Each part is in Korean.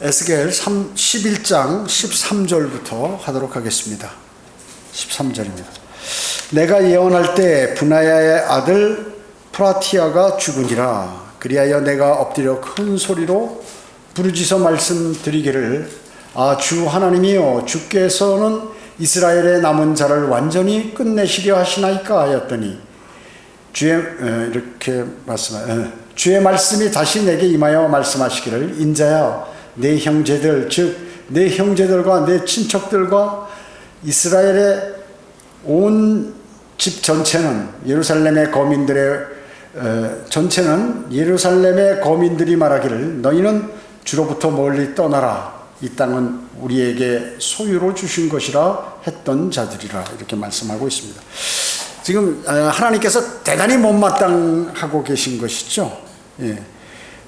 에스겔 11장 13절부터 하도록 하겠습니다. 13절입니다. 내가 예언할 때 분하야의 아들 프라티아가 죽으니라. 그리하여 내가 엎드려 큰 소리로 부르짖어 말씀드리기를 주 하나님이여, 주께서는 이스라엘의 남은 자를 완전히 끝내시려 하시나이까 하였더니 주의 말씀이 다시 내게 임하여 말씀하시기를 인자야, 내 형제들 즉 내 형제들과 내 친척들과 이스라엘의 온 집 전체는 예루살렘의 거민들의 전체는 예루살렘의 거민들이 말하기를 너희는 주로부터 멀리 떠나라. 이 땅은 우리에게 소유로 주신 것이라 했던 자들이라. 이렇게 말씀하고 있습니다. 지금 하나님께서 대단히 못마땅하고 계신 것이죠. 예.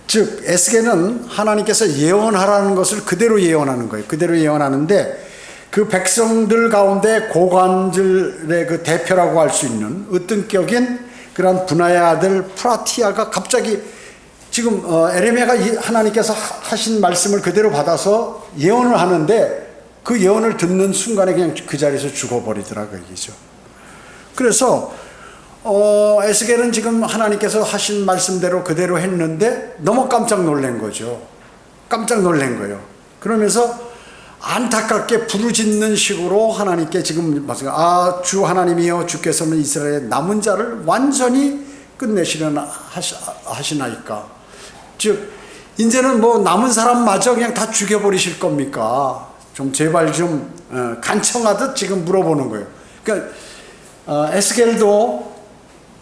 즉 에스겔은 하나님께서 예언하라는 것을 그대로 예언하는 거예요. 그대로 예언하는데 그 백성들 가운데 고관들의 그 대표라고 할 수 있는 으뜸격인 그런 분하의 아들 프라티아가 갑자기 지금 에레미야가 하나님께서 하신 말씀을 그대로 받아서 예언을 하는데 그 예언을 듣는 순간에 그냥 그 자리에서 죽어버리더라고요. 이죠. 그래서 에스겔은 지금 하나님께서 하신 말씀대로 그대로 했는데 너무 깜짝 놀란 거죠. 깜짝 놀란 거예요. 그러면서 안타깝게 부르짖는 식으로 하나님께 지금 주 하나님이여, 주께서는 이스라엘의 남은 자를 완전히 끝내시려나 하시나이까. 즉 이제는 뭐 남은 사람마저 그냥 다 죽여버리실 겁니까? 좀 제발 좀 간청하듯 지금 물어보는 거예요. 그러니까 에스겔도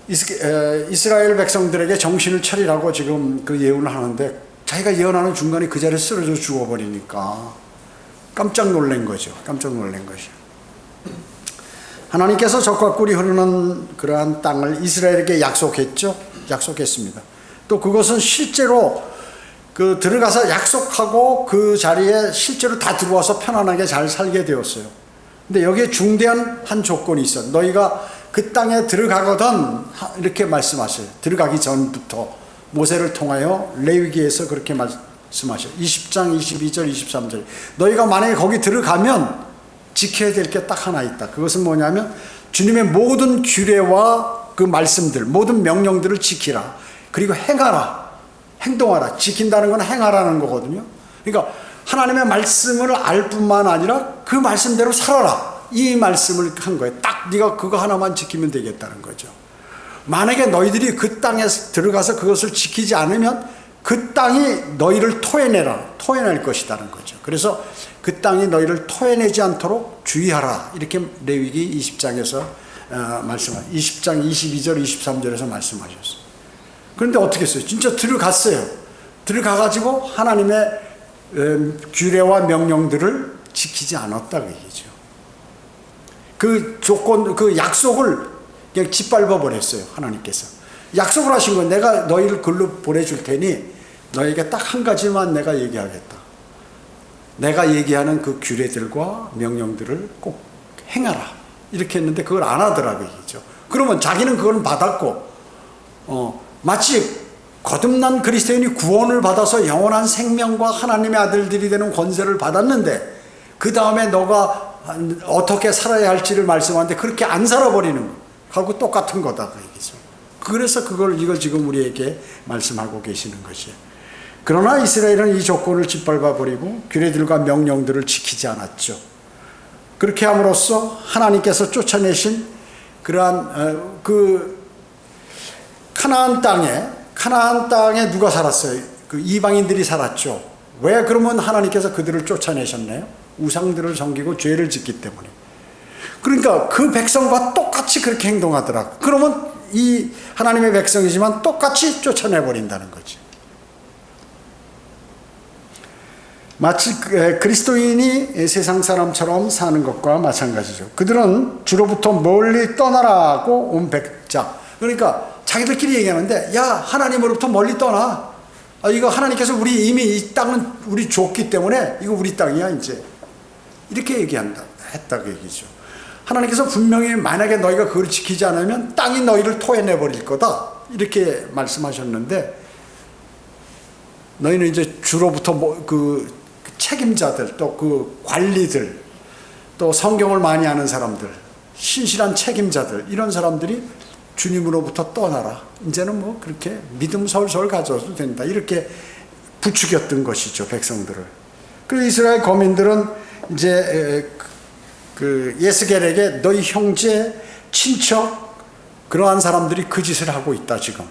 이스라엘 백성들에게 정신을 차리라고 지금 그 예언을 하는데 자기가 예언하는 중간에 그 자리에 쓰러져 죽어버리니까 깜짝 놀란 거죠. 깜짝 놀란 것이요. 하나님께서 적과 꿀이 흐르는 그러한 땅을 이스라엘에게 약속했죠. 약속했습니다. 또 그것은 실제로 그 들어가서 약속하고 그 자리에 실제로 다 들어와서 편안하게 잘 살게 되었어요. 근데 여기에 중대한 한 조건이 있어. 너희가 그 땅에 들어가거든 이렇게 말씀하셔요. 들어가기 전부터 모세를 통하여 레위기에서 그렇게 말씀하셔요. 20장 22절 23절 너희가 만약에 거기 들어가면 지켜야 될 게 딱 하나 있다. 그것은 뭐냐면 주님의 모든 규례와 그 말씀들, 모든 명령들을 지키라. 그리고 행하라. 행동하라. 지킨다는 건 행하라는 거거든요. 그러니까 하나님의 말씀을 알 뿐만 아니라 그 말씀대로 살아라. 이 말씀을 한 거예요. 딱 네가 그거 하나만 지키면 되겠다는 거죠. 만약에 너희들이 그 땅에 들어가서 그것을 지키지 않으면 그 땅이 너희를 토해낼 것이라는 거죠. 그래서 그 땅이 너희를 토해내지 않도록 주의하라. 이렇게 레위기 20장에서 20장 22절 23절에서 말씀하셨어요. 그런데 어떻게 했어요? 진짜 들어갔어요. 들어가가지고 하나님의 규례와 명령들을 지키지 않았다고 얘기죠. 그 조건, 그 약속을 그냥 짓밟아 버렸어요. 하나님께서. 약속을 하신 건 내가 너희를 글로 보내줄 테니 너에게 딱 한 가지만 내가 얘기하겠다. 내가 얘기하는 그 규례들과 명령들을 꼭 행하라. 이렇게 했는데 그걸 안 하더라고요. 그러면 자기는 그걸 받았고 마치 거듭난 그리스도인이 구원을 받아서 영원한 생명과 하나님의 아들들이 되는 권세를 받았는데 그 다음에 너가 어떻게 살아야 할지를 말씀하는데 그렇게 안 살아버리는 거 하고 똑같은 거다. 그 얘기죠. 그래서 이걸 지금 우리에게 말씀하고 계시는 것이에요. 그러나 이스라엘은 이 조건을 짓밟아버리고 규례들과 명령들을 지키지 않았죠. 그렇게 함으로써 하나님께서 쫓아내신 그러한 그 가나안 땅에 누가 살았어요? 그 이방인들이 살았죠. 왜 그러면 하나님께서 그들을 쫓아내셨나요? 우상들을 섬기고 죄를 짓기 때문에. 그러니까 그 백성과 똑같이 그렇게 행동하더라고요. 그러면 이 하나님의 백성이지만 똑같이 쫓아내버린다는 거죠. 마치 그리스도인이 세상 사람처럼 사는 것과 마찬가지죠. 그들은 주로부터 멀리 떠나라고 온 백자. 그러니까 자기들끼리 얘기하는데 야, 하나님으로부터 멀리 떠나. 이거 하나님께서 우리 이미 이 땅은 우리 줬기 때문에 이거 우리 땅이야 이제. 이렇게 했다고 얘기죠. 하나님께서 분명히 만약에 너희가 그걸 지키지 않으면 땅이 너희를 토해내버릴 거다. 이렇게 말씀하셨는데 너희는 이제 주로부터 책임자들, 또 그 관리들, 또 성경을 많이 아는 사람들, 신실한 책임자들, 이런 사람들이 주님으로부터 떠나라. 이제는 뭐 그렇게 믿음 설설 가져도 된다. 이렇게 부추겼던 것이죠, 백성들을. 그래서 이스라엘 거민들은 이제 그 예스겔에게 너희 형제, 친척, 그러한 사람들이 그 짓을 하고 있다, 지금.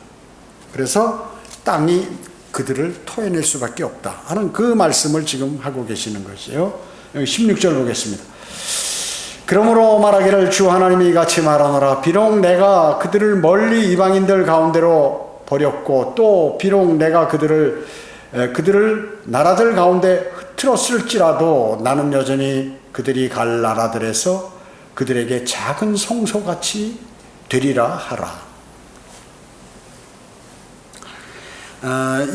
그래서 땅이 그들을 토해낼 수밖에 없다 하는 그 말씀을 지금 하고 계시는 것이에요. 여기 16절 보겠습니다. 그러므로 말하기를 주 하나님이 이같이 말하노라. 비록 내가 그들을 멀리 이방인들 가운데로 버렸고 또 비록 내가 그들을 나라들 가운데 흩트렀을지라도 나는 여전히 그들이 갈 나라들에서 그들에게 작은 성소같이 되리라 하라.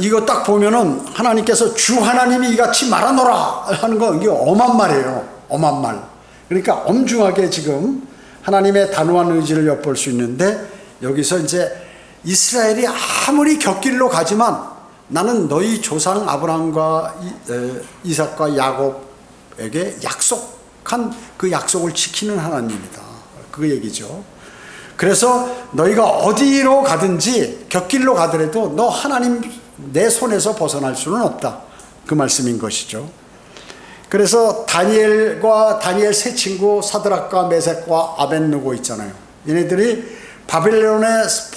이거 딱 보면은 하나님께서 주 하나님이 이같이 말하노라 하는 거, 이게 엄한 말이에요. 엄한 말. 그러니까 엄중하게 지금 하나님의 단호한 의지를 엿볼 수 있는데, 여기서 이제 이스라엘이 아무리 곁길로 가지만 나는 너희 조상 아브라함과 이삭과 야곱에게 약속한 그 약속을 지키는 하나님이다. 그 얘기죠. 그래서 너희가 어디로 가든지 곁길로 가더라도 너 하나님 내 손에서 벗어날 수는 없다. 그 말씀인 것이죠. 그래서 다니엘 세 친구 사드락과 메섹과 아벳느고 있잖아요. 얘네들이 바벨론에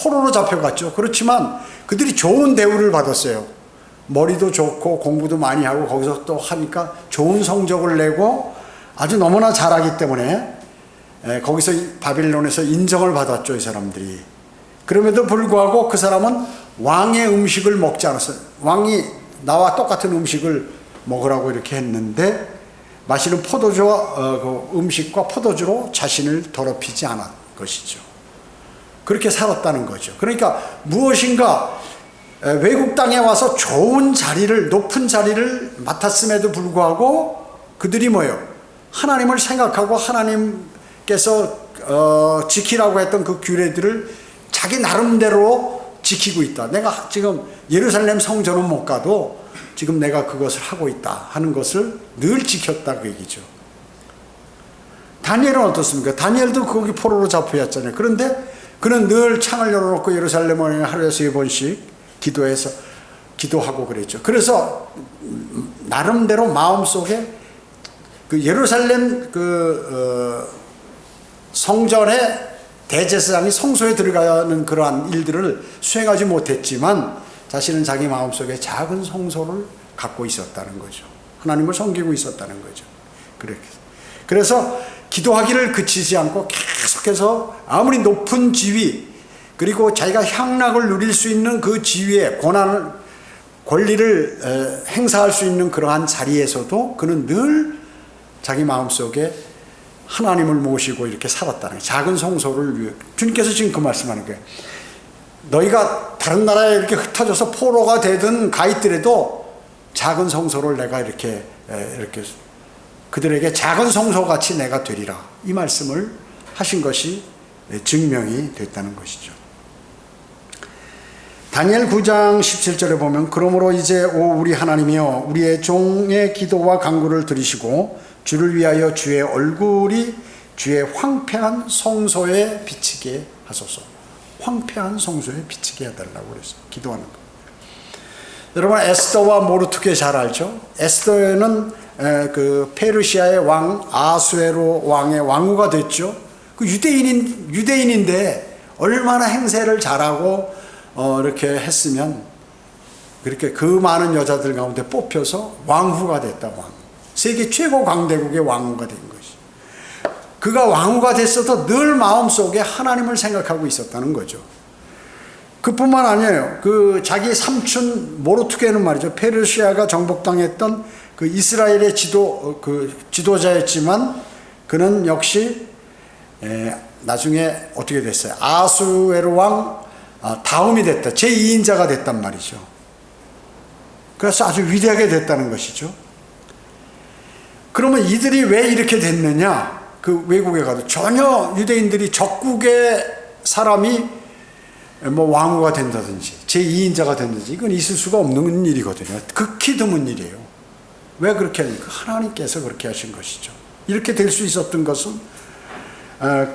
포로로 잡혀갔죠. 그렇지만 그들이 좋은 대우를 받았어요. 머리도 좋고 공부도 많이 하고 거기서 또 하니까 좋은 성적을 내고 아주 너무나 잘하기 때문에 거기서 바빌론에서 인정을 받았죠, 이 사람들이. 그럼에도 불구하고 그 사람은 왕의 음식을 먹지 않았어요. 왕이 나와 똑같은 음식을 먹으라고 이렇게 했는데 마시는 포도주와 그 음식과 포도주로 자신을 더럽히지 않은 것이죠. 그렇게 살았다는 거죠. 그러니까 무엇인가 외국 땅에 와서 좋은 자리를, 높은 자리를 맡았음에도 불구하고 그들이 뭐예요? 하나님을 생각하고 하나님께서 지키라고 했던 그 규례들을 자기 나름대로 지키고 있다. 내가 지금 예루살렘 성전은 못 가도 지금 내가 그것을 하고 있다 하는 것을 늘 지켰다, 그 얘기죠. 다니엘은 어떻습니까? 다니엘도 거기 포로로 잡혀왔잖아요. 그런데 그는 늘 창을 열어놓고 예루살렘을 하루에 3번씩 기도하고 그랬죠. 그래서 나름대로 마음속에 그 예루살렘 성전의 대제사장이 성소에 들어가는 그러한 일들을 수행하지 못했지만 자신은 자기 마음속에 작은 성소를 갖고 있었다는 거죠. 하나님을 섬기고 있었다는 거죠. 그래서 기도하기를 그치지 않고 계속해서 아무리 높은 지위, 그리고 자기가 향락을 누릴 수 있는 그 지위에 권리를 행사할 수 있는 그러한 자리에서도 그는 늘 자기 마음속에 하나님을 모시고 이렇게 살았다는 거예요. 작은 성소를 위해. 주님께서 지금 그 말씀하는 거예요. 너희가 다른 나라에 이렇게 흩어져서 포로가 되든 가 있더라도 작은 성소를 내가 이렇게 그들에게 작은 성소같이 내가 되리라. 이 말씀을 하신 것이 증명이 됐다는 것이죠. 다니엘 9장 17절에 보면 그러므로 이제 오 우리 하나님이여 우리의 종의 기도와 간구를 들으시고 주를 위하여 주의 얼굴이 주의 황폐한 성소에 비치게 하소서. 황폐한 성소에 비치게 해달라고 그랬어요. 기도하는 거. 여러분 에스더와 모르드게 잘 알죠? 에스더는 그 페르시아의 왕 아수에로 왕의 왕후가 됐죠. 그 유대인인데 얼마나 행세를 잘하고 이렇게 했으면 그렇게 그 많은 여자들 가운데 뽑혀서 왕후가 됐다. 왕. 세계 최고 강대국의 왕후가 된 것이. 그가 왕후가 됐어도 늘 마음속에 하나님을 생각하고 있었다는 거죠. 그뿐만 아니에요. 그 자기 삼촌 모르드게는 말이죠. 페르시아가 정복당했던 그 이스라엘의 지도자였지만 그는 역시 나중에 어떻게 됐어요? 아수에로 왕 다음이 됐다. 제2인자가 됐단 말이죠. 그래서 아주 위대하게 됐다는 것이죠. 그러면 이들이 왜 이렇게 됐느냐? 그 외국에 가도 전혀 유대인들이 적국의 사람이 뭐 왕후가 된다든지 제2인자가 된다든지 이건 있을 수가 없는 일이거든요. 극히 드문 일이에요. 왜 그렇게 합니까? 하나님께서 그렇게 하신 것이죠. 이렇게 될 수 있었던 것은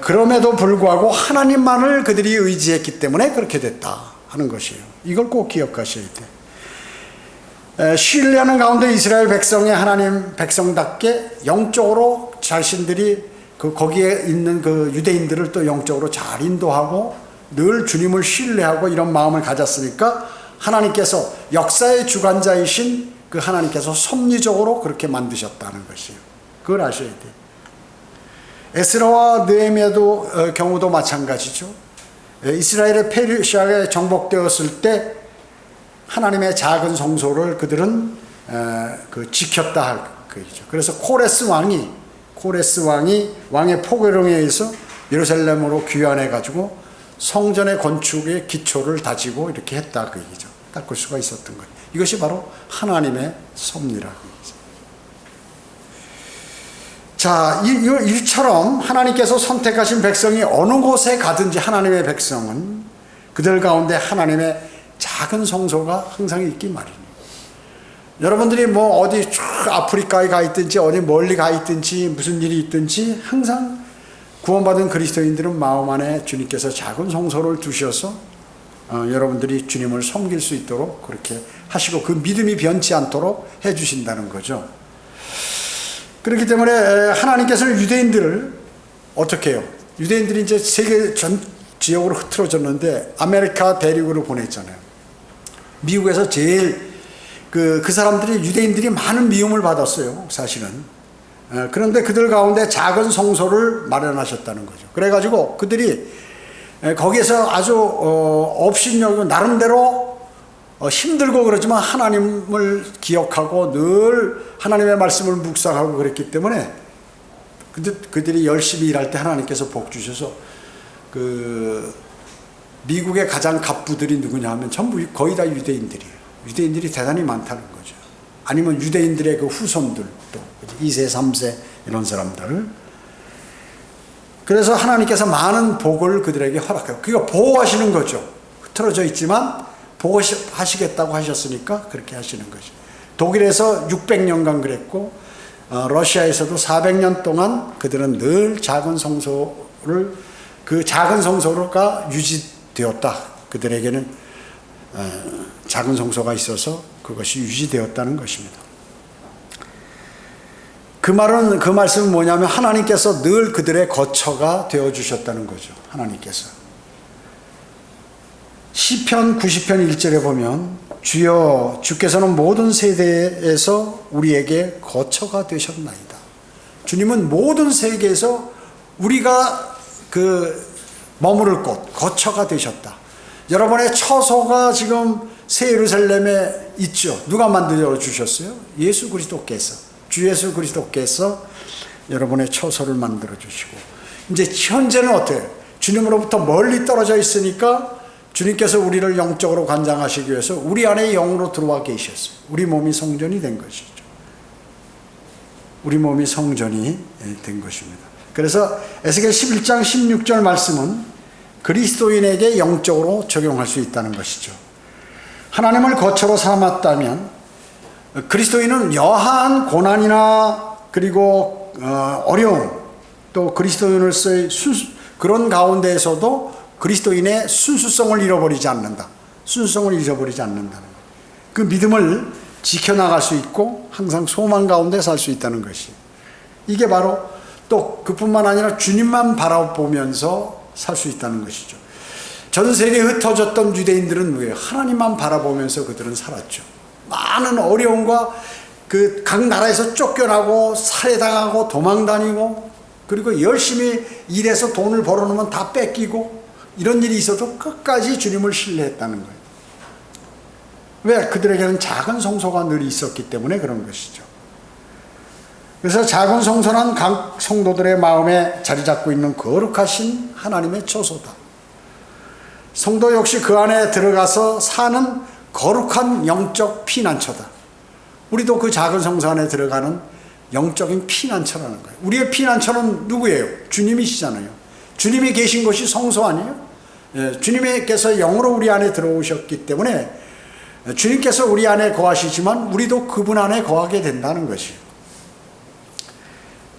그럼에도 불구하고 하나님만을 그들이 의지했기 때문에 그렇게 됐다 하는 것이에요. 이걸 꼭 기억하셔야 돼요. 신뢰하는 가운데 이스라엘 백성의 하나님 백성답게 영적으로 자신들이 거기에 있는 그 유대인들을 또 영적으로 잘 인도하고 늘 주님을 신뢰하고 이런 마음을 가졌으니까 하나님께서 역사의 주관자이신 그 하나님께서 섭리적으로 그렇게 만드셨다는 것이에요. 그걸 아셔야 돼요. 에스라와 느헤미야도 경우도 마찬가지죠. 이스라엘의 페르시아에 정복되었을 때 하나님의 작은 성소를 그들은 지켰다 할 것이죠. 그래서 코레스 왕이 왕의 포고령에 의해서 예루살렘으로 귀환해 가지고 성전의 건축의 기초를 다지고 이렇게 했다 그 얘기죠. 닦을 수가 있었던 거예요. 이것이 바로 하나님의 섭리라고 얘기죠. 자, 이처럼 하나님께서 선택하신 백성이 어느 곳에 가든지 하나님의 백성은 그들 가운데 하나님의 작은 성소가 항상 있기 마련이에요. 여러분들이 뭐 어디 쭉 아프리카에 가 있든지 어디 멀리 가 있든지 무슨 일이 있든지 항상 구원받은 그리스도인들은 마음 안에 주님께서 작은 성소를 두셔서 여러분들이 주님을 섬길 수 있도록 그렇게 하시고 그 믿음이 변치 않도록 해주신다는 거죠. 그렇기 때문에 하나님께서는 유대인들을 어떻게 해요? 유대인들이 이제 세계 전 지역으로 흐트러졌는데 아메리카 대륙으로 보냈잖아요. 미국에서 제일 그 사람들이 유대인들이 많은 미움을 받았어요. 사실은. 그런데 그들 가운데 작은 성소를 마련하셨다는 거죠. 그래가지고 그들이 거기에서 아주 업신여기고 나름대로 힘들고 그러지만 하나님을 기억하고 늘 하나님의 말씀을 묵상하고 그랬기 때문에 그들이 열심히 일할 때 하나님께서 복 주셔서 그 미국의 가장 갑부들이 누구냐 하면 전부 거의 다 유대인들이에요. 유대인들이 대단히 많다는 거죠. 아니면 유대인들의 그 후손들 또 2세 3세 이런 사람들. 그래서 하나님께서 많은 복을 그들에게 허락해요. 그거 보호하시는 거죠. 흐트러져 있지만 보호하시겠다고 하셨으니까 그렇게 하시는 거죠. 독일에서 600년간 그랬고 러시아에서도 400년 동안 그들은 늘 작은 성소를 그 작은 성소가 유지되었다. 그들에게는 작은 성소가 있어서 그것이 유지되었다는 것입니다. 그 말씀은 뭐냐면 하나님께서 늘 그들의 거처가 되어주셨다는 거죠. 하나님께서. 시편 90편 1절에 보면 주여 주께서는 모든 세대에서 우리에게 거처가 되셨나이다. 주님은 모든 세계에서 우리가 머무를 곳, 거처가 되셨다. 여러분의 처소가 지금 새 예루살렘에 있죠. 누가 만들어 주셨어요? 예수 그리스도께서. 주 예수 그리스도께서 여러분의 처소를 만들어 주시고 이제 현재는 어때요? 주님으로부터 멀리 떨어져 있으니까 주님께서 우리를 영적으로 관장하시기 위해서 우리 안에 영으로 들어와 계셨어요. 우리 몸이 성전이 된 것이죠. 우리 몸이 성전이 된 것입니다. 그래서 에스겔 11장 16절 말씀은 그리스도인에게 영적으로 적용할 수 있다는 것이죠. 하나님을 거처로 삼았다면 그리스도인은 여하한 고난이나 그리고 어려움 또 그리스도인으로서의 그런 가운데에서도 그리스도인의 순수성을 잃어버리지 않는다. 순수성을 잃어버리지 않는다는 거예요. 그 믿음을 지켜나갈 수 있고 항상 소망 가운데 살 수 있다는 것이 이게 바로 또 그뿐만 아니라 주님만 바라보면서 살 수 있다는 것이죠. 전 세계에 흩어졌던 유대인들은 뭐예요? 하나님만 바라보면서 그들은 살았죠. 많은 어려움과 각 나라에서 쫓겨나고 살해당하고 도망다니고 그리고 열심히 일해서 돈을 벌어놓으면 다 뺏기고 이런 일이 있어도 끝까지 주님을 신뢰했다는 거예요. 왜? 그들에게는 작은 성소가 늘 있었기 때문에 그런 것이죠. 그래서 작은 성소는 각 성도들의 마음에 자리 잡고 있는 거룩하신 하나님의 처소다. 성도 역시 그 안에 들어가서 사는 거룩한 영적 피난처다. 우리도 그 작은 성소 안에 들어가는 영적인 피난처라는 거예요. 우리의 피난처는 누구예요? 주님이시잖아요. 주님이 계신 곳이 성소 아니에요? 예, 주님께서 영으로 우리 안에 들어오셨기 때문에 주님께서 우리 안에 거하시지만 우리도 그분 안에 거하게 된다는 것이에요.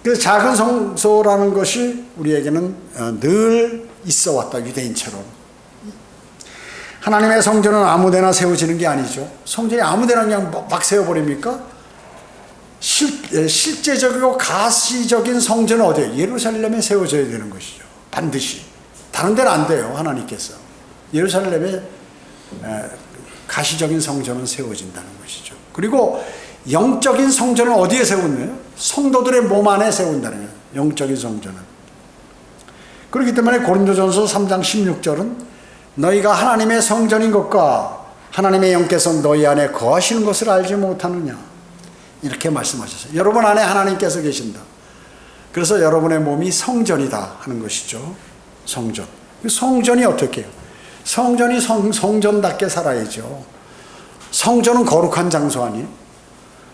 그 작은 성소라는 것이 우리에게는 늘 있어 왔다. 유대인처럼. 하나님의 성전은 아무데나 세워지는 게 아니죠. 성전이 아무데나 그냥 막 세워버립니까? 실제적이고 가시적인 성전은 어디에요? 예루살렘에 세워져야 되는 것이죠. 반드시. 다른 데는 안 돼요. 하나님께서. 예루살렘에 가시적인 성전은 세워진다는 것이죠. 그리고 영적인 성전은 어디에 세우나요? 성도들의 몸 안에 세운다는 거예요. 영적인 성전은. 그렇기 때문에 고린도전서 3장 16절은 너희가 하나님의 성전인 것과 하나님의 영께서 너희 안에 거하시는 것을 알지 못하느냐, 이렇게 말씀하셨어요. 여러분 안에 하나님께서 계신다. 그래서 여러분의 몸이 성전이다 하는 것이죠. 성전. 성전이 어떻게 해요? 성전이 성전답게 살아야죠. 성전은 거룩한 장소 아니에요?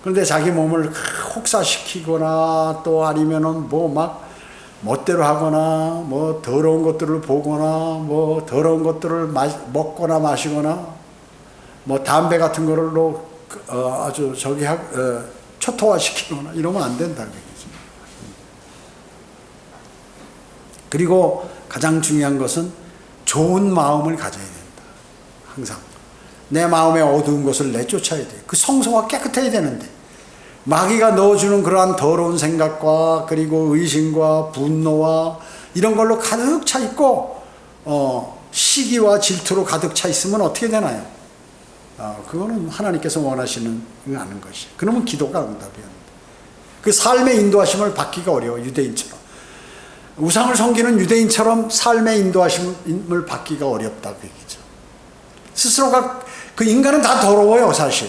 그런데 자기 몸을 혹사시키거나 또 아니면은 뭐 막 멋대로 하거나 뭐 더러운 것들을 보거나 뭐 더러운 것들을 먹거나 마시거나 뭐 담배 같은 거로 아주 초토화시키거나 이러면 안 된다는 얘기죠. 그리고 가장 중요한 것은 좋은 마음을 가져야 된다. 항상 내 마음의 어두운 것을 내쫓아야 돼. 그 성소가 깨끗해야 되는데 마귀가 넣어주는 그러한 더러운 생각과 그리고 의심과 분노와 이런 걸로 가득 차 있고 시기와 질투로 가득 차 있으면 어떻게 되나요? 그거는 하나님께서 원하시는 않은 것이. 그러면 기도가 응답이 안 돼. 그 삶의 인도하심을 받기가 어려워. 유대인처럼 우상을 섬기는 유대인처럼 삶의 인도하심을 받기가 어렵다고 얘기죠. 스스로가 그 인간은 다 더러워요 사실.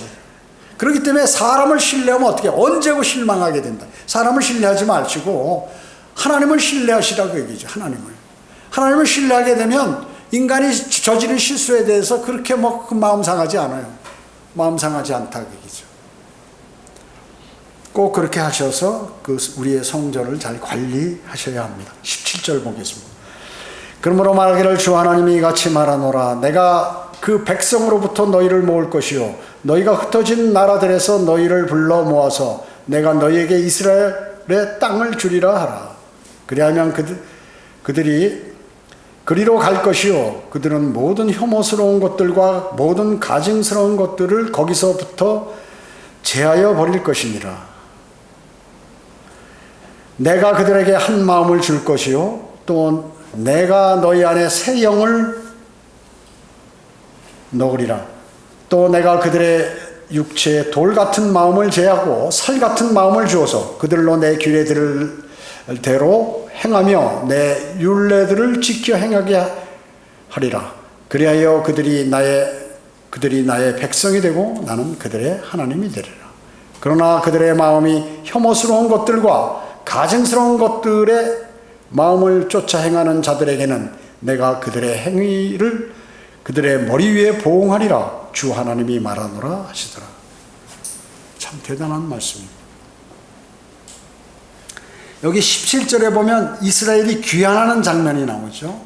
그렇기 때문에 사람을 신뢰하면 어떻게 언제고 실망하게 된다. 사람을 신뢰하지 마시고 하나님을 신뢰하시라고 얘기죠. 하나님을 신뢰하게 되면 인간이 저지른 실수에 대해서 그렇게 그 마음 상하지 않아요. 마음 상하지 않다고 얘기죠. 꼭 그렇게 하셔서 그 우리의 성전을 잘 관리하셔야 합니다. 17절 보겠습니다. 그러므로 말하기를 주 하나님이 같이 말하노라. 내가 그 백성으로부터 너희를 모을 것이요 너희가 흩어진 나라들에서 너희를 불러 모아서 내가 너희에게 이스라엘의 땅을 주리라 하라. 그리하면 그들이 그리로 갈 것이요 그들은 모든 혐오스러운 것들과 모든 가증스러운 것들을 거기서부터 제하여 버릴 것이니라. 내가 그들에게 한 마음을 줄 것이요 또 내가 너희 안에 새 영을 넣으리라. 또 내가 그들의 육체에 돌 같은 마음을 제하고 살 같은 마음을 주어서 그들로 내 규례들을 대로 행하며 내 율례들을 지켜 행하게 하리라. 그리하여 그들이 나의 백성이 되고 나는 그들의 하나님이 되리라. 그러나 그들의 마음이 혐오스러운 것들과 가증스러운 것들의 마음을 쫓아 행하는 자들에게는 내가 그들의 행위를 그들의 머리 위에 보응하리라. 주 하나님이 말하노라 하시더라. 참 대단한 말씀입니다. 여기 17절에 보면 이스라엘이 귀환하는 장면이 나오죠.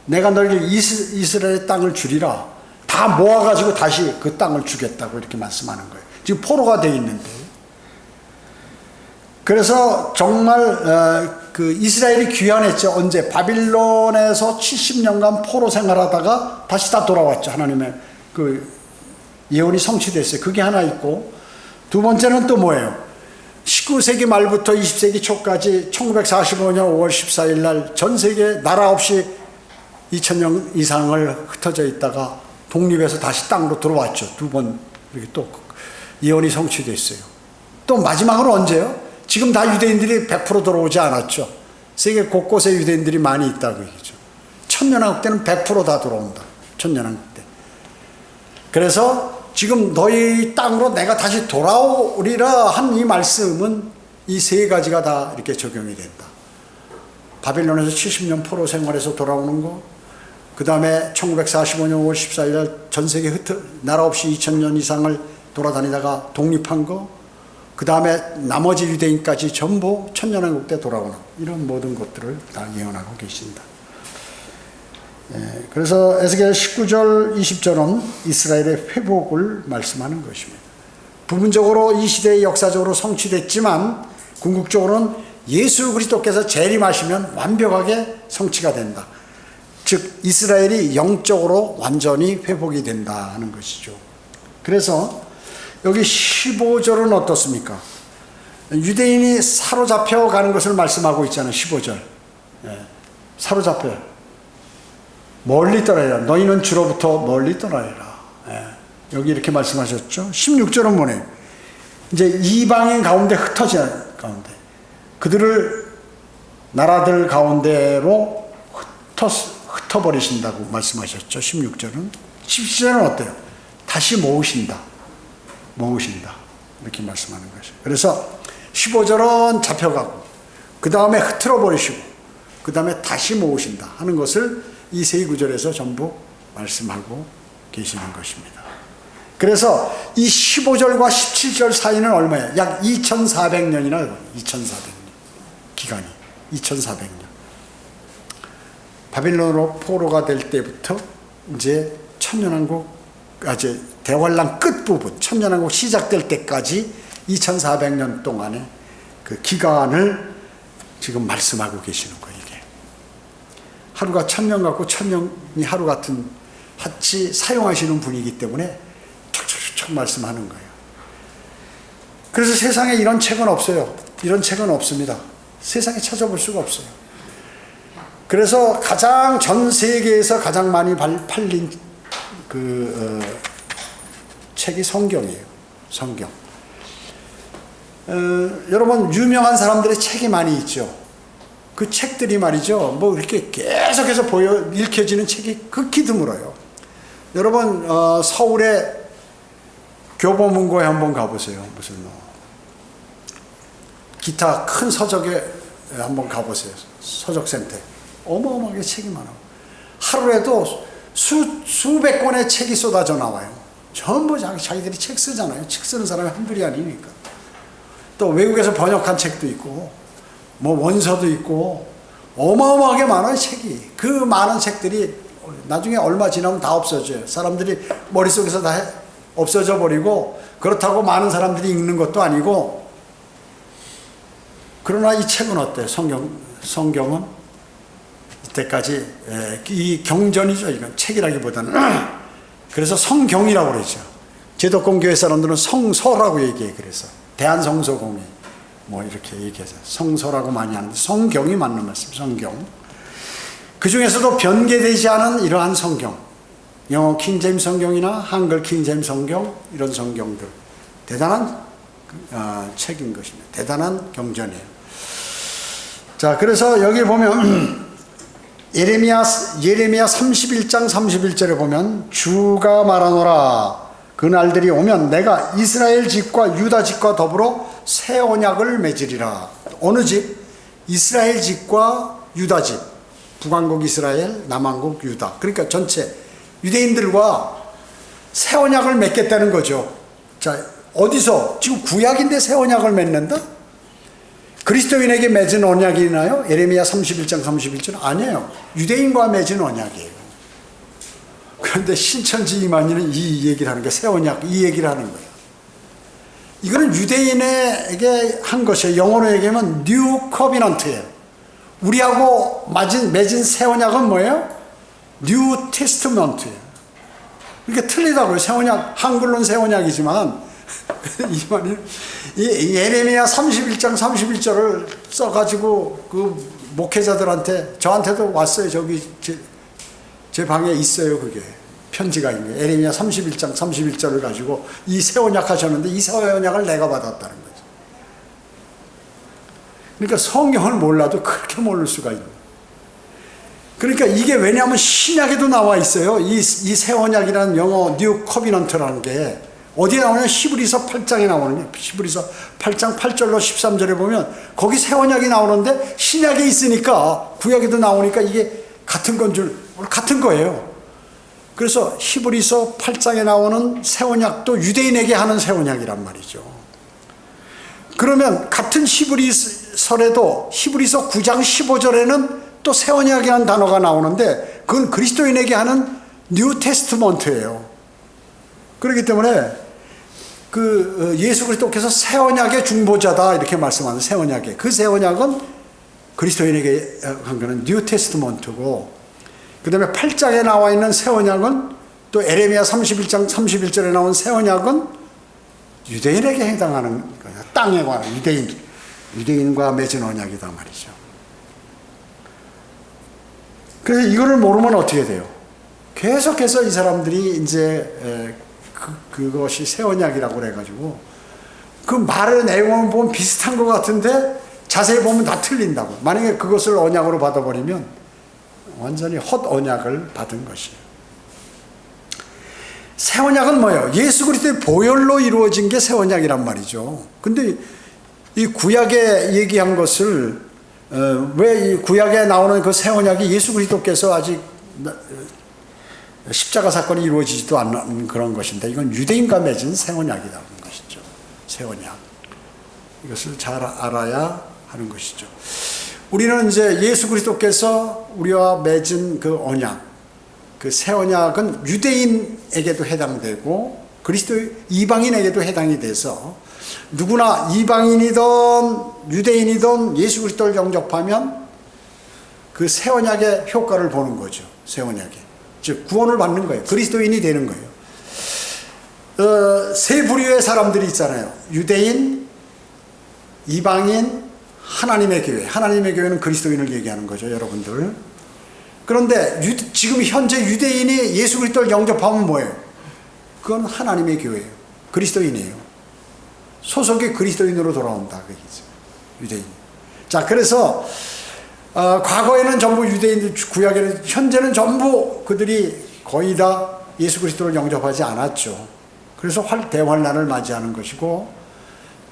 내가 너에게 이스라엘의 땅을 주리라. 다 모아가지고 다시 그 땅을 주겠다고 이렇게 말씀하는 거예요. 지금 포로가 되어 있는데. 그래서 정말 그 이스라엘이 귀환했죠. 언제? 바빌론에서 70년간 포로 생활하다가 다시 다 돌아왔죠. 하나님의 그 예언이 성취됐어요. 그게 하나 있고, 두 번째는 또 뭐예요? 19세기 말부터 20세기 초까지 1945년 5월 14일 날 전 세계 나라 없이 2000년 이상을 흩어져 있다가 독립해서 다시 땅으로 들어왔죠. 두 번 이렇게 또 예언이 성취됐어요. 또 마지막으로 언제요? 지금 다 유대인들이 100% 들어오지 않았죠. 세계 곳곳에 유대인들이 많이 있다고 얘기죠. 천년왕국 때는 100% 다 들어온다. 천년왕국 때. 그래서 지금 너희 땅으로 내가 다시 돌아오리라 한 이 말씀은 이 세 가지가 다 이렇게 적용이 된다. 바빌론에서 70년 포로 생활에서 돌아오는 거, 그 다음에 1945년 5월 14일 날 전 세계 나라 없이 2000년 이상을 돌아다니다가 독립한 거, 그 다음에 나머지 유대인까지 전부 천년왕국 때 돌아오는 이런 모든 것들을 다 예언하고 계신다. 그래서 에스겔 19절 20절은 이스라엘의 회복을 말씀하는 것입니다. 부분적으로 이 시대에 역사적으로 성취됐지만 궁극적으로는 예수 그리스도께서 재림하시면 완벽하게 성취가 된다. 즉 이스라엘이 영적으로 완전히 회복이 된다 하는 것이죠. 그래서 여기 15절은 어떻습니까? 유대인이 사로잡혀 가는 것을 말씀하고 있잖아요. 15절. 사로잡혀요. 멀리 떠나리라. 너희는 주로부터 멀리 떠나리라. 여기 이렇게 말씀하셨죠. 16절은 뭐네요? 이제 이방인 가운데 흩어지는 가운데 그들을 나라들 가운데로 흩어버리신다고 말씀하셨죠. 16절은. 17절은 어때요? 다시 모으신다. 이렇게 말씀하는 것이죠. 그래서 15절은 잡혀가고 그 다음에 흐트러버리시고 그 다음에 다시 모으신다 하는 것을 이 세 구절에서 전부 말씀하고 계시는 것입니다. 그래서 이 15절과 17절 사이는 얼마예요? 약 2400년이나 2400년 기간이 2400년. 바빌론으로 포로가 될 때부터 이제 천년왕국 이제 대환란 끝부분 천년왕국 시작될 때까지 2400년 동안의 그 기간을 지금 말씀하고 계시는 거예요. 이게 하루가 천년 같고 천년이 하루 같은 같이 사용하시는 분이기 때문에 척척척 말씀하는 거예요. 그래서 세상에 이런 책은 없어요. 이런 책은 없습니다. 세상에 찾아볼 수가 없어요. 그래서 가장 전 세계에서 가장 많이 팔린 책이 성경이에요. 성경. 여러분 유명한 사람들의 책이 많이 있죠. 그 책들이 말이죠. 뭐 이렇게 계속해서 읽혀지는 책이 극히 드물어요. 여러분 서울의 교보문고에 한번 가보세요. 무슨 기타 큰 서적에 한번 가보세요. 서적센터에 어마어마하게 책이 많아요. 하루에도 수백 권의 책이 쏟아져 나와요. 전부 자기들이 책 쓰잖아요. 책 쓰는 사람이 한둘이 아니니까. 또 외국에서 번역한 책도 있고 뭐 원서도 있고 어마어마하게 많아요. 책이. 그 많은 책들이 나중에 얼마 지나면 다 없어져요. 사람들이 머릿속에서 다 없어져 버리고 그렇다고 많은 사람들이 읽는 것도 아니고. 그러나 이 책은 어때요? 성경은 이때까지 이 경전이죠. 이건 책이라기보다는. 그래서 성경이라고 그러죠. 제도권 교회 사람들은 성서라고 얘기해요. 그래서 대한성서공회 뭐 이렇게 얘기해서 성서라고 많이 하는데 성경이 맞는 말씀. 성경. 그 중에서도 변개되지 않은 이러한 성경, 영어 킹제임스 성경이나 한글 킹제임스 성경, 이런 성경들 대단한 책인 것입니다. 대단한 경전이에요. 자, 그래서 여기 보면 예레미야 31장 31절에 보면 주가 말하노라 그 날들이 오면 내가 이스라엘 집과 유다 집과 더불어 새 언약을 맺으리라. 어느 집? 이스라엘 집과 유다 집. 북왕국 이스라엘, 남왕국 유다. 그러니까 전체 유대인들과 새 언약을 맺겠다는 거죠. 자, 어디서? 지금 구약인데 새 언약을 맺는다? 그리스도인에게 맺은 언약이나요? 예레미야 31장 31절? 아니에요. 유대인과 맺은 언약이에요. 그런데 신천지 이만희는 이 얘기를 하는 거예요. 새 언약, 이 얘기를 하는 거예요. 이거는 유대인에게 한 것이에요. 영어로 얘기하면 뉴 커비넌트예요. 우리하고 맺은 새 언약은 뭐예요? 뉴 테스트먼트예요. 그러니까 틀리다고요. 새 언약, 한글로는 새 언약이지만 이만희 예레미야 31장 31절을 써가지고 그 목회자들한테 저한테도 왔어요. 저기 제 방에 있어요. 그게 편지가 있는 거예요. 예레미야 31장 31절을 가지고 이 새 언약 하셨는데 이 새 언약을 내가 받았다는 거죠. 그러니까 성경을 몰라도 그렇게 모를 수가 있는. 그러니까 이게 왜냐하면 신약에도 나와 있어요. 이 새 언약이라는 영어 뉴 커비넌트라는 게 어디에 나오냐면 히브리서 8장에 나오는 히브리서 8장 8절로 13절에 보면 거기 새 언약이 나오는데 신약에 있으니까 구약에도 나오니까 이게 같은 건 같은 거예요. 그래서 히브리서 8장에 나오는 새 언약도 유대인에게 하는 새 언약이란 말이죠. 그러면 같은 히브리서에도 히브리서 9장 15절에는 또 새 언약이라는 단어가 나오는데 그건 그리스도인에게 하는 뉴 테스트먼트예요. 그렇기 때문에 그 예수 그리스도께서 새 언약의 중보자다 이렇게 말씀하는 새 언약의 그 새 언약은 그리스도인에게 한 거는 뉴 테스트먼트고, 그 다음에 8장에 나와 있는 새 언약은 또 에레미야 31장 31절에 나온 새 언약은 유대인에게 해당하는 거예요. 땅에 관한 유대인과 맺은 언약이다 말이죠. 그래서 이거를 모르면 어떻게 돼요? 계속해서 이 사람들이 이제 그것이 새 언약이라고 그래가지고 그 말의 내용은 보면 비슷한 것 같은데 자세히 보면 다 틀린다고. 만약에 그것을 언약으로 받아버리면 완전히 헛 언약을 받은 것이에요. 새 언약은 뭐예요? 예수 그리스도의 보혈로 이루어진 게 새 언약이란 말이죠. 근데 이 구약에 얘기한 것을 왜 이 구약에 나오는 그 새 언약이 예수 그리스도께서 아직 십자가 사건이 이루어지지도 않는 그런 것인데, 이건 유대인과 맺은 새 언약이라는 것이죠. 새 언약. 이것을 잘 알아야 하는 것이죠. 우리는 이제 예수 그리스도께서 우리와 맺은 그 언약, 그 새 언약은 유대인에게도 해당되고 그리스도 이방인에게도 해당이 돼서 누구나 이방인이든 유대인이든 예수 그리스도를 영접하면 그 새 언약의 효과를 보는 거죠. 새 언약에. 즉 구원을 받는 거예요. 그리스도인이 되는 거예요. 세 부류의 사람들이 있잖아요. 유대인, 이방인, 하나님의 교회. 하나님의 교회는 그리스도인을 얘기하는 거죠, 여러분들. 그런데 지금 현재 유대인이 예수 그리스도를 영접하면 뭐예요? 그건 하나님의 교회예요. 그리스도인이에요. 소속이 그리스도인으로 돌아온다, 그 얘기죠. 유대인. 자, 그래서 과거에는 전부 유대인들, 구약에는, 현재는 전부 그들이 거의 다 예수 그리스도를 영접하지 않았죠. 그래서 대환란을 맞이하는 것이고,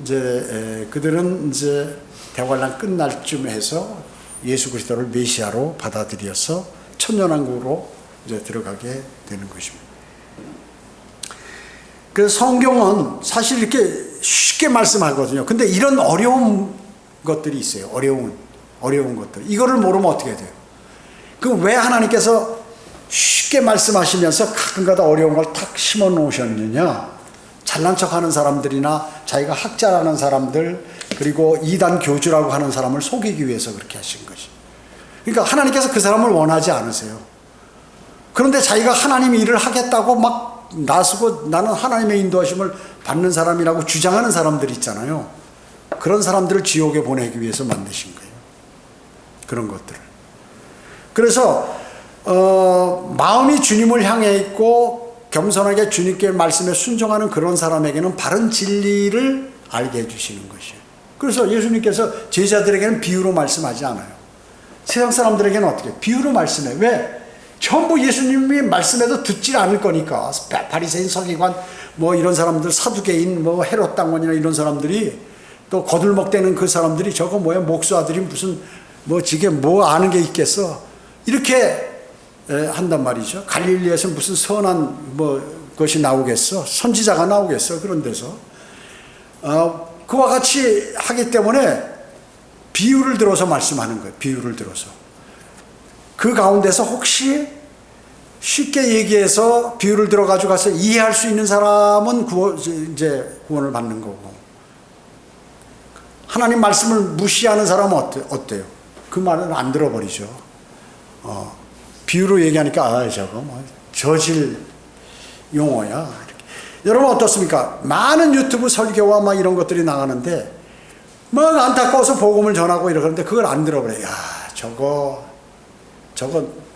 이제 그들은 이제 대환란 끝날 쯤 해서 예수 그리스도를 메시아로 받아들여서 천년왕국으로 이제 들어가게 되는 것입니다. 그래서 성경은 사실 이렇게 쉽게 말씀하거든요. 근데 이런 어려운 것들이 있어요. 어려운 것들. 이거를 모르면 어떻게 돼요? 그럼 왜 하나님께서 쉽게 말씀하시면서 가끔가다 어려운 걸 탁 심어 놓으셨느냐? 잘난 척 하는 사람들이나 자기가 학자라는 사람들, 그리고 이단 교주라고 하는 사람을 속이기 위해서 그렇게 하신 것이. 그러니까 하나님께서 그 사람을 원하지 않으세요. 그런데 자기가 하나님 일을 하겠다고 막 나서고 나는 하나님의 인도하심을 받는 사람이라고 주장하는 사람들 있잖아요. 그런 사람들을 지옥에 보내기 위해서 만드신 거예요. 그런 것들을. 그래서 마음이 주님을 향해 있고 겸손하게 주님께 말씀에 순종하는 그런 사람에게는 바른 진리를 알게 해주시는 것이에요. 그래서 예수님께서 제자들에게는 비유로 말씀하지 않아요. 세상 사람들에게는 어떻게? 비유로 말씀해. 왜? 전부 예수님이 말씀해도 듣지 않을 거니까. 바리새인, 서기관, 뭐 이런 사람들, 사두개인, 뭐 헤롯 당원이나 이런 사람들이, 또 거들먹대는 그 사람들이 저거 뭐야, 목수아들이 무슨 뭐 지게 뭐 아는 게 있겠어. 이렇게 한단 말이죠. 갈릴리에서 무슨 선한 뭐 것이 나오겠어? 선지자가 나오겠어? 그런 데서. 그와 같이 하기 때문에 비유를 들어서 말씀하는 거예요. 비유를 들어서. 그 가운데서 혹시 쉽게 얘기해서 비유를 들어가지고 가서 이해할 수 있는 사람은 이제 구원을 받는 거고, 하나님 말씀을 무시하는 사람은 어때요? 그 말은 안 들어버리죠. 비유로 얘기하니까 저거 뭐 저질 용어야. 이렇게. 여러분 어떻습니까? 많은 유튜브 설교와 막 이런 것들이 나가는데 막 안타까워서 복음을 전하고 이러는데 그걸 안 들어버려요. 야, 저거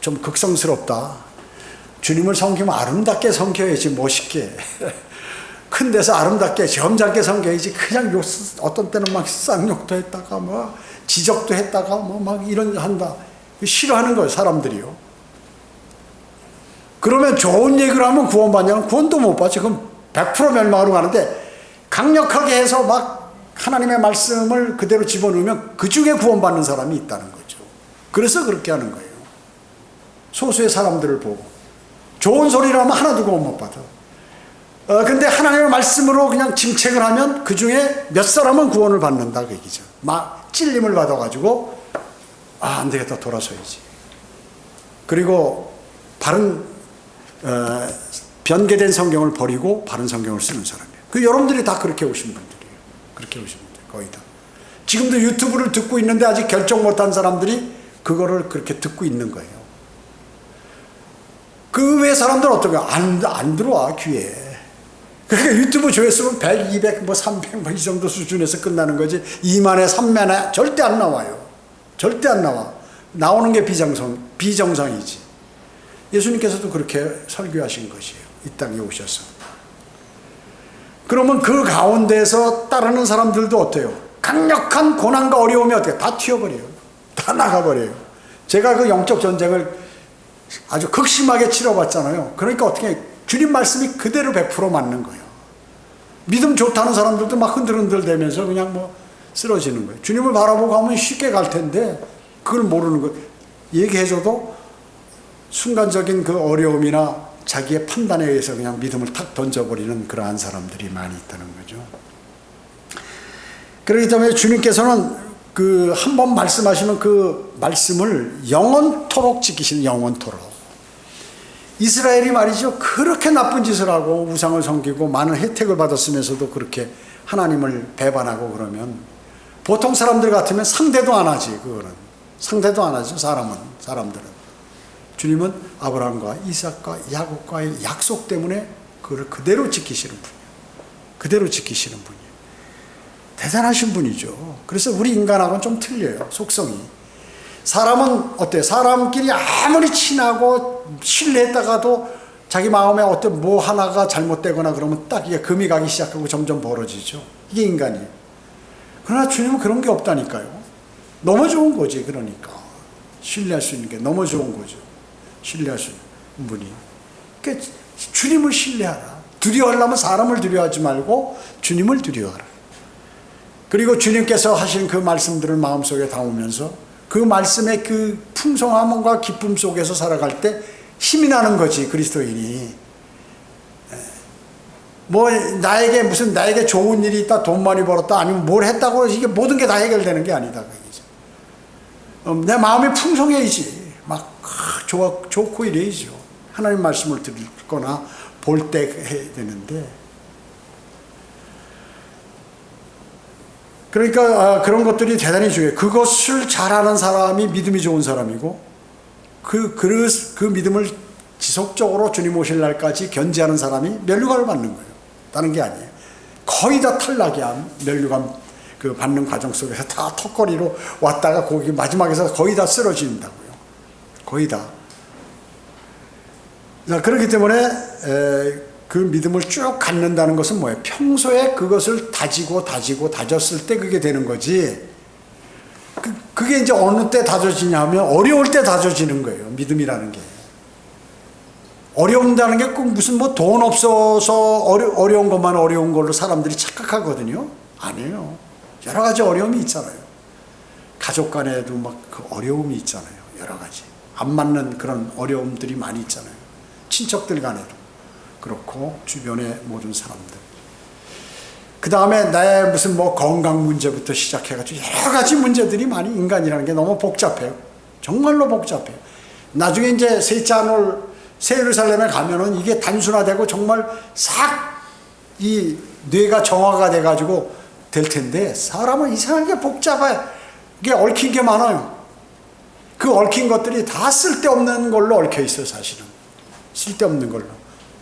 좀 극성스럽다. 주님을 섬기면 아름답게 섬겨야지, 멋있게. 큰 데서 아름답게 점잖게 섬겨야지. 그냥 어떤 때는 막 쌍욕도 했다가 뭐 지적도 했다가 뭐 막 이런 한다. 싫어하는 거예요, 사람들이요. 그러면 좋은 얘기를 하면 구원받냐면 구원도 못 받지. 그럼 100% 멸망으로 가는데, 강력하게 해서 막 하나님의 말씀을 그대로 집어넣으면 그 중에 구원받는 사람이 있다는 거죠. 그래서 그렇게 하는 거예요. 소수의 사람들을 보고. 좋은 소리를 하면 하나도 구원 못 받아. 근데 하나님의 말씀으로 그냥 짐책을 하면 그 중에 몇 사람은 구원을 받는다, 그 얘기죠. 막 찔림을 받아가지고 안 되겠다, 돌아서야지. 그리고 바른 변개된 성경을 버리고 바른 성경을 쓰는 사람이에요. 그 여러분들이 다 그렇게 오신 분들이에요. 그렇게 오신 분들 거의 다. 지금도 유튜브를 듣고 있는데 아직 결정 못한 사람들이 그거를 그렇게 듣고 있는 거예요. 그 외 사람들은 어떻게 안 들어와 귀에. 그러니까 유튜브 조회수는 100, 200, 뭐 300, 뭐 이 정도 수준에서 끝나는 거지 2만에 3만에 절대 안 나와요. 절대 안 나와. 나오는 게 비정상이지. 예수님께서도 그렇게 설교하신 것이에요. 이 땅에 오셔서. 그러면 그 가운데서 따르는 사람들도 어때요? 강력한 고난과 어려움이 어때요? 다 튀어버려요. 다 나가버려요. 제가 그 영적 전쟁을 아주 극심하게 치러봤잖아요. 그러니까 어떻게 주님 말씀이 그대로 100% 맞는 거예요. 믿음 좋다는 사람들도 막 흔들흔들 대면서 그냥 뭐 쓰러지는 거예요. 주님을 바라보고 하면 쉽게 갈 텐데 그걸 모르는 거예요. 얘기해줘도 순간적인 그 어려움이나 자기의 판단에 의해서 그냥 믿음을 탁 던져버리는 그러한 사람들이 많이 있다는 거죠. 그렇기 때문에 주님께서는 그 한 번 말씀하시면 그 말씀을 영원토록 지키시는, 영원토록. 이스라엘이 말이죠, 그렇게 나쁜 짓을 하고 우상을 섬기고 많은 혜택을 받았으면서도 그렇게 하나님을 배반하고 그러면 보통 사람들 같으면 상대도 안 하지. 그거는 상대도 안 하죠. 사람들은. 주님은 아브라함과 이삭과 야곱과의 약속 때문에 그걸 그대로 지키시는 분이에요. 그대로 지키시는 분이에요. 대단하신 분이죠. 그래서 우리 인간하고는 좀 틀려요. 속성이. 사람은 어때요? 사람끼리 아무리 친하고 신뢰했다가도 자기 마음에 어떤 뭐 하나가 잘못되거나 그러면 딱 이게 금이 가기 시작하고 점점 벌어지죠. 이게 인간이에요. 그러나 주님은 그런 게 없다니까요. 너무 좋은 거지. 그러니까 신뢰할 수 있는 게 너무 좋은 거죠. 신뢰할 수 있는 분이. 그러니까 주님을 신뢰하라. 두려워하려면 사람을 두려워하지 말고 주님을 두려워하라. 그리고 주님께서 하신 그 말씀들을 마음속에 담으면서 그 말씀의 그 풍성함과 기쁨 속에서 살아갈 때 힘이 나는 거지. 그리스도인이 뭐 나에게 좋은 일이 있다, 돈 많이 벌었다, 아니면 뭘 했다고 이게 모든 게 다 해결되는 게 아니다. 내 마음이 풍성해야지. 막 좋고 이래야죠. 하나님 말씀을 듣거나 볼 때 해야 되는데, 그러니까 그런 것들이 대단히 중요해요. 그것을 잘하는 사람이 믿음이 좋은 사람이고 그 믿음을 지속적으로 주님 오실 날까지 견지하는 사람이 면류관을 받는 거예요. 다른 게 아니에요. 거의 다 탈락이야. 면류관 그 받는 과정 속에서 다 턱걸이로 왔다가 거기 마지막에서 거의 다 쓰러진다고요. 거의 다. 그렇기 때문에 그 믿음을 쭉 갖는다는 것은 뭐예요? 평소에 그것을 다졌을 때 그게 되는 거지. 그게 이제 어느 때 다져지냐 하면 어려울 때 다져지는 거예요. 믿음이라는 게. 어려운다는 게 꼭 무슨 뭐 돈 없어서 어려운 것만 어려운 걸로 사람들이 착각하거든요. 아니에요. 여러 가지 어려움이 있잖아요. 가족 간에도 막 그 어려움이 있잖아요. 여러 가지. 안 맞는 그런 어려움들이 많이 있잖아요. 친척들 간에도 그렇고 주변의 모든 사람들. 그 다음에 나의 무슨 뭐 건강 문제부터 시작해가지고 여러 가지 문제들이 많이, 인간이라는 게 너무 복잡해요. 정말로 복잡해요. 나중에 이제 셋째 안올 새 예루살렘에 가면은 이게 단순화되고 정말 싹 이 뇌가 정화가 돼가지고 될 텐데, 사람은 이상하게 복잡해. 이게 얽힌 게 많아요. 그 얽힌 것들이 다 쓸데없는 걸로 얽혀 있어요. 사실은 쓸데없는 걸로,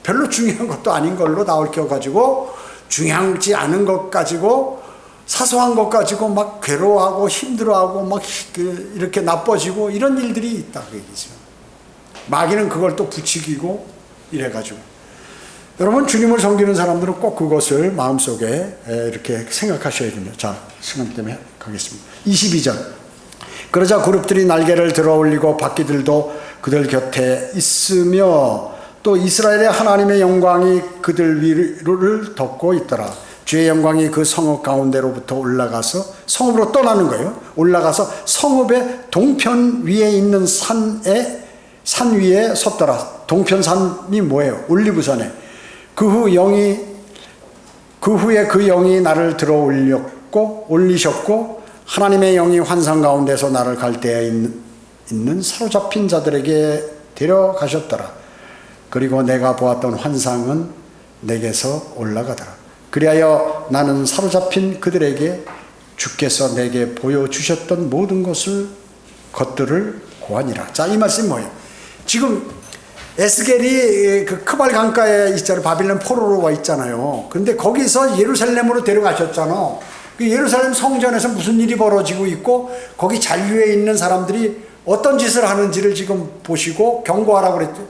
별로 중요한 것도 아닌 걸로 다 얽혀가지고 중요하지 않은 것 가지고, 사소한 것 가지고 막 괴로워하고 힘들어하고 막 이렇게 나빠지고 이런 일들이 있다 그 얘기죠. 마귀는 그걸 또 부추기고 이래가지고. 여러분, 주님을 섬기는 사람들은 꼭 그것을 마음속에 이렇게 생각하셔야 됩니다. 자, 시간 때문에 가겠습니다. 22절. 그러자 그룹들이 날개를 들어 올리고 바퀴들도 그들 곁에 있으며 또 이스라엘의 하나님의 영광이 그들 위를 덮고 있더라. 주의 영광이 그 성읍 가운데로부터 올라가서, 성읍으로 떠나는 거예요. 올라가서 성읍의 동편 위에 있는 산 위에 섰더라. 동편산이 뭐예요? 올리브산에. 그 후에 그 영이 나를 들어 올리셨고 하나님의 영이 환상 가운데서 나를 갈대에 있는 사로잡힌 자들에게 데려가셨더라. 그리고 내가 보았던 환상은 내게서 올라가더라. 그리하여 나는 사로잡힌 그들에게 주께서 내게 보여주셨던 모든 것들을 고하니라. 자, 이 말씀이 뭐예요? 지금 에스겔이 그 크발 강가에 있잖아요. 바빌론 포로로 와 있잖아요. 근데 거기서 예루살렘으로 데려가셨잖아. 그 예루살렘 성전에서 무슨 일이 벌어지고 있고 거기 잔류에 있는 사람들이 어떤 짓을 하는지를 지금 보시고 경고하라고 그랬죠.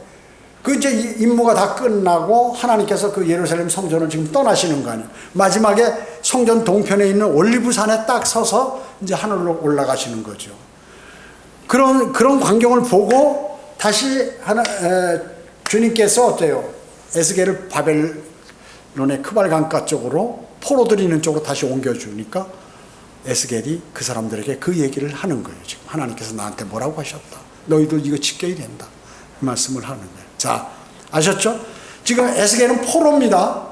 그 이제 임무가 다 끝나고 하나님께서 그 예루살렘 성전을 지금 떠나시는 거 아니에요. 마지막에 성전 동편에 있는 올리브산에 딱 서서 이제 하늘로 올라가시는 거죠. 그런 광경을 보고 다시 주님께서 어때요? 에스겔을 바벨론의 크발 강가 쪽으로 포로들이 있는 쪽으로 다시 옮겨주니까 에스겔이 그 사람들에게 그 얘기를 하는 거예요. 지금 하나님께서 나한테 뭐라고 하셨다. 너희도 이거 지켜야 된다. 그 말씀을 하는 거예요. 자, 아셨죠? 지금 에스겔은 포로입니다.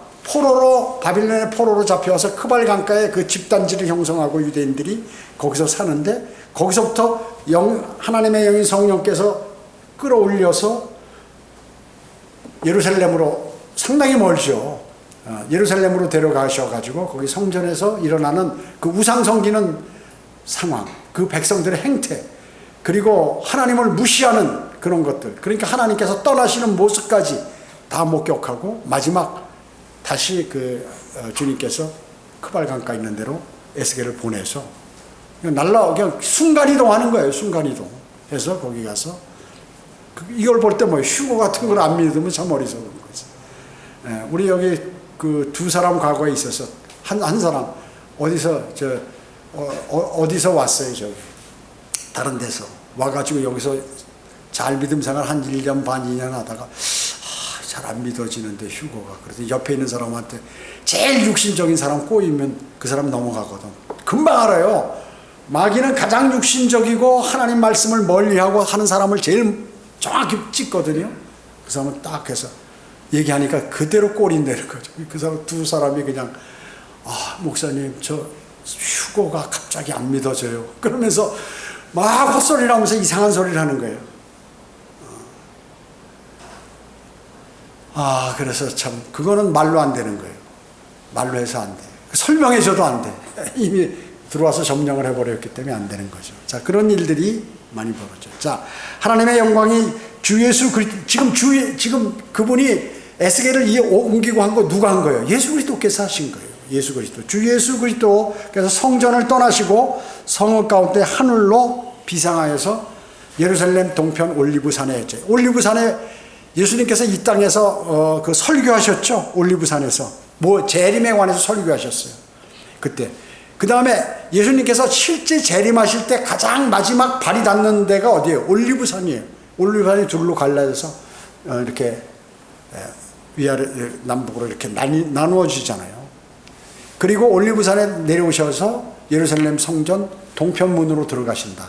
바빌론의 포로로 잡혀와서 크발 강가에 그 집단지를 형성하고 유대인들이 거기서 사는데 거기서부터 하나님의 영인 성령께서 끌어올려서 예루살렘으로 상당히 멀죠. 예루살렘으로 데려가셔가지고 거기 성전에서 일어나는 그 우상 섬기는 상황, 그 백성들의 행태, 그리고 하나님을 무시하는 그런 것들, 그러니까 하나님께서 떠나시는 모습까지 다 목격하고 마지막 다시 주님께서 크발 강가 있는 데로 에스겔을 보내서 그냥 순간이동하는 거예요. 순간이동 해서 거기 가서 이걸 볼 때 뭐 휴거 같은 걸 안 믿으면 참 어리석은 거지. 우리 여기 그 두 사람 과거에 있어서 한 사람 어디서 왔어요. 저기 다른 데서 와가지고 여기서 잘 믿음 생활 한 1년 반 2년 하다가 잘 안 믿어지는데 휴거가. 그래서 옆에 있는 사람한테 제일 육신적인 사람 꼬이면 그 사람 넘어가거든. 금방 알아요. 마귀는 가장 육신적이고 하나님 말씀을 멀리하고 하는 사람을 제일 정확히 찍거든요. 그 사람은 딱 해서 얘기하니까 그대로 꼴인되는 거죠. 그 사람 두 사람이 그냥 목사님 저 휴거가 갑자기 안 믿어져요. 그러면서 막 헛소리를 하면서 이상한 소리를 하는 거예요. 그래서 참 그거는 말로 안 되는 거예요. 말로 해서 안 돼. 설명해줘도 안 돼. 이미 들어와서 점령을 해버렸기 때문에 안 되는 거죠. 자, 그런 일들이 많이 벌어져. 자, 하나님의 영광이 주 예수 지금 그분이 에스겔을 옮기고 한 거 누가 한 거예요? 예수 그리스도께서 하신 거예요. 예수 그리스도. 주 예수 그리스도께서 성전을 떠나시고 성읍 가운데 하늘로 비상하여서 예루살렘 동편 올리브산에 있죠. 올리브산에 예수님께서 이 땅에서 그 설교하셨죠. 올리브산에서 재림에 관해서 설교하셨어요. 그때. 그 다음에 예수님께서 실제 재림하실 때 가장 마지막 발이 닿는 데가 어디예요? 올리브산이에요. 올리브산이 둘로 갈라져서 이렇게 위아래 남북으로 이렇게 나누어지잖아요. 그리고 올리브산에 내려오셔서 예루살렘 성전 동편문으로 들어가신다.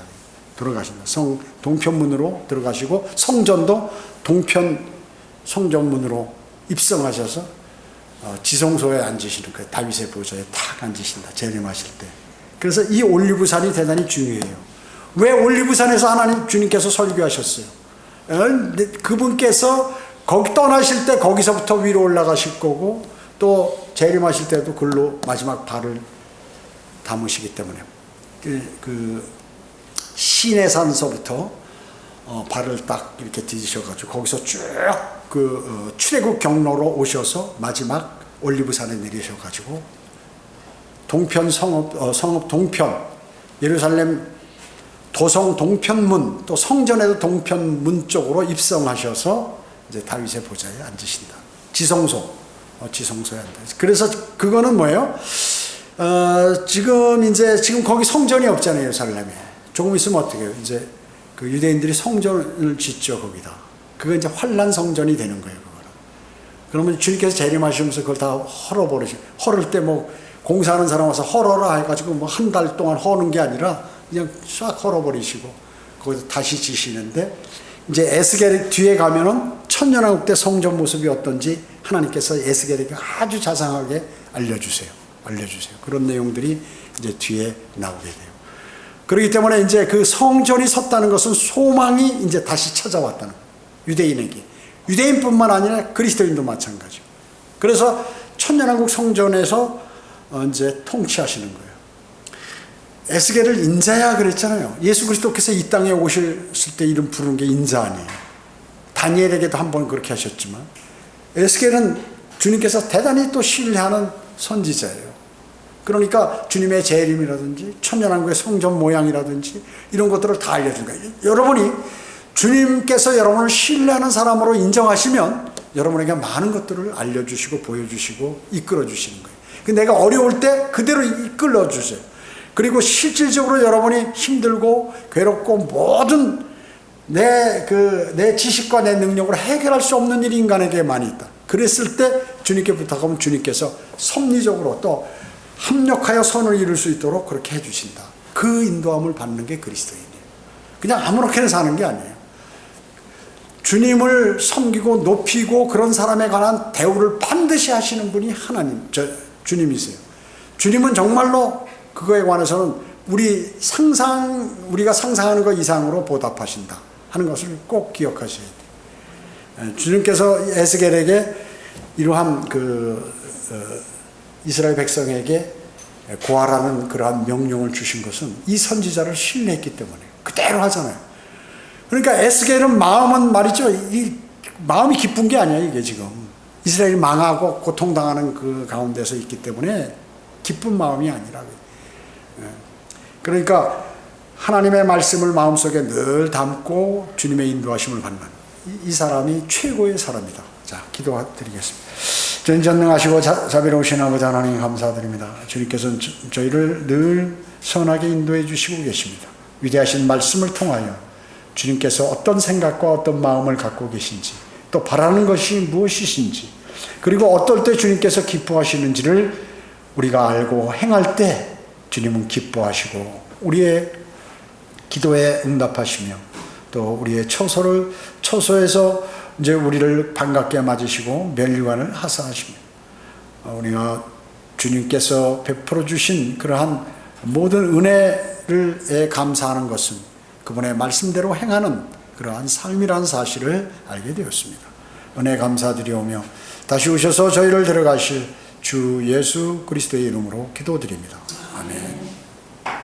동편문으로 들어가시고 성전도 동편 성전문으로 입성하셔서 지성소에 앉으시는 거예요. 다윗의 보좌에 탁 앉으신다. 재림하실 때. 그래서 이 올리브산이 대단히 중요해요. 왜 올리브산에서 하나님 주님께서 설교하셨어요? 그분께서 거기 떠나실 때 거기서부터 위로 올라가실 거고 또 재림하실 때도 글로 마지막 발을 담으시기 때문에 그 시내산서부터 발을 딱 이렇게 디디셔가지고 거기서 쭉 출애굽 경로로 오셔서 마지막 올리브산에 내리셔가지고 동편 성읍 동편 예루살렘 도성 동편문 또 성전에도 동편문 쪽으로 입성하셔서 이제 다윗의 보좌에 앉으신다. 지성소에 앉아. 그래서 그거는 뭐예요? 지금 거기 성전이 없잖아요, 예루살렘에. 조금 있으면 어떻게 해요? 이제 그 유대인들이 성전을 짓죠, 거기다. 그거 이제 환란 성전이 되는 거예요, 그거는. 그러면 주님께서 재림하시면서 그걸 다 헐어버리시고, 헐을 때 공사하는 사람 와서 헐어라 해가지고 한 달 동안 허는 게 아니라 그냥 싹 헐어버리시고, 거기서 다시 지시는데, 이제 에스겔 뒤에 가면은 천년왕국 때 성전 모습이 어떤지 하나님께서 에스겔에게 아주 자상하게 알려주세요. 그런 내용들이 이제 뒤에 나오게 돼요. 그렇기 때문에 이제 그 성전이 섰다는 것은 소망이 이제 다시 찾아왔다는 거예요. 유대인에게. 유대인뿐만 아니라 그리스도인도 마찬가지고. 그래서 천년왕국 성전에서 이제 통치하시는 거예요. 에스겔을 인자야 그랬잖아요. 예수 그리스도께서 이 땅에 오셨을 때 이름 부르는 게 인자 아니에요. 다니엘에게도 한번 그렇게 하셨지만 에스겔은 주님께서 대단히 또 신뢰하는 선지자예요. 그러니까 주님의 재림이라든지 천년왕국의 성전 모양이라든지 이런 것들을 다 알려준 거예요. 여러분이 주님께서 여러분을 신뢰하는 사람으로 인정하시면 여러분에게 많은 것들을 알려주시고 보여주시고 이끌어주시는 거예요. 내가 어려울 때 그대로 이끌어주세요. 그리고 실질적으로 여러분이 힘들고 괴롭고 모든 내 지식과 내 능력으로 해결할 수 없는 일이 인간에게 많이 있다. 그랬을 때 주님께 부탁하면 주님께서 섭리적으로 또 합력하여 선을 이룰 수 있도록 그렇게 해주신다. 그 인도함을 받는 게 그리스도인이에요. 그냥 아무렇게나 사는 게 아니에요. 주님을 섬기고 높이고 그런 사람에 관한 대우를 반드시 하시는 분이 하나님, 주님이세요. 주님은 정말로 그거에 관해서는 우리가 상상하는 것 이상으로 보답하신다 하는 것을 꼭 기억하셔야 돼요. 주님께서 에스겔에게 이러한 이스라엘 백성에게 고하라는 그러한 명령을 주신 것은 이 선지자를 신뢰했기 때문에 그대로 하잖아요. 그러니까 에스겔은 마음은 말이죠. 이 마음이 기쁜 게 아니야. 이게 지금 이스라엘이 망하고 고통당하는 그 가운데서 있기 때문에 기쁜 마음이 아니라고요. 그러니까 하나님의 말씀을 마음속에 늘 담고 주님의 인도하심을 받는 이 사람이 최고의 사람이다. 자, 기도드리겠습니다. 전전능하시고 자비로우신 아버지 하나님 감사드립니다. 주님께서는 저희를 늘 선하게 인도해 주시고 계십니다. 위대하신 말씀을 통하여 주님께서 어떤 생각과 어떤 마음을 갖고 계신지, 또 바라는 것이 무엇이신지, 그리고 어떨 때 주님께서 기뻐하시는지를 우리가 알고 행할 때 주님은 기뻐하시고 우리의 기도에 응답하시며 또 우리의 처소에서 이제 우리를 반갑게 맞으시고 면류관을 하사하시며 우리가 주님께서 베풀어 주신 그러한 모든 은혜를 감사하는 것은 그분의 말씀대로 행하는 그러한 삶이라는 사실을 알게 되었습니다. 은혜 감사드리오며 다시 오셔서 저희를 데려가실 주 예수 그리스도의 이름으로 기도드립니다. 아멘.